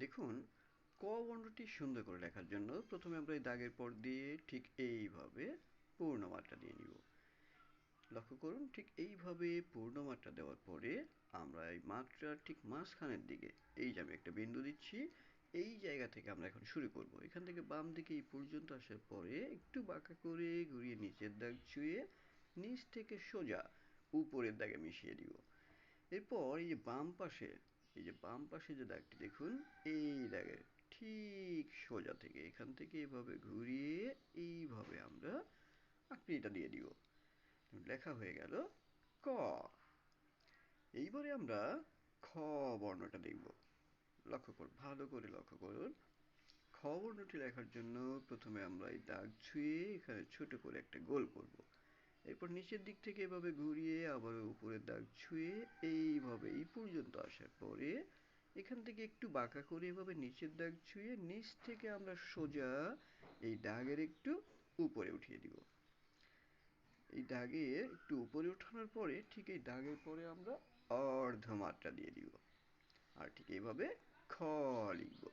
দেখুন, ক বর্ণটি সুন্দর করে লেখার জন্য প্রথমে আমরা এই দাগের পর দিয়ে ঠিক এইভাবে পূর্ণমাত্রা দিয়ে নিব। লক্ষ্য করুন, ঠিক এইভাবে পূর্ণমাত্রা দেওয়ার পরে আমরা এই মাত্রার ঠিক মাঝখানের দিকে এই যে আমি একটা বিন্দু দিচ্ছি, এই জায়গা থেকে আমরা এখন শুরু করব। এখান থেকে বাম দিকে এই পর্যন্ত আসার পরে একটু বাঁকা করে ঘুরিয়ে নিচের দাগ ছুঁয়ে নিচ থেকে সোজা উপরের দাগে মিশিয়ে দিব। এরপর এই যে বাম পাশে যে দাগটি দেখুন, এই দাগের ঠিক সোজা থেকে এখান থেকে এভাবে ঘুরিয়ে এইভাবে আমরা আকৃতিটা দিয়ে দিব। লেখা হয়ে গেল ক। এইবারে আমরা খ বর্ণটা দেখব। ভালো করে লক্ষ্য করুন। খ বর্ণটি লেখার জন্য প্রথমে আমরা এই দাগ ছুঁয়ে এখানে ছোট করে একটা গোল করব। এরপর নিচের দিক থেকে এভাবে ঘুরিয়ে আবার উপরের দাগ ছুঁয়ে এইভাবে এই পর্যন্ত আসার পরে এখান থেকে একটু বাঁকা করে এভাবে নিচের দাগ ছুঁয়ে নিচ থেকে আমরা সোজা এই দাগের একটু উপরে উঠিয়ে দিব। এই দাগের একটু উপরে ওঠানোর পরে ঠিক এই দাগের পরে আমরা অর্ধমাত্রা দিয়ে দিব। আর ঠিক এইভাবে খ লিখব।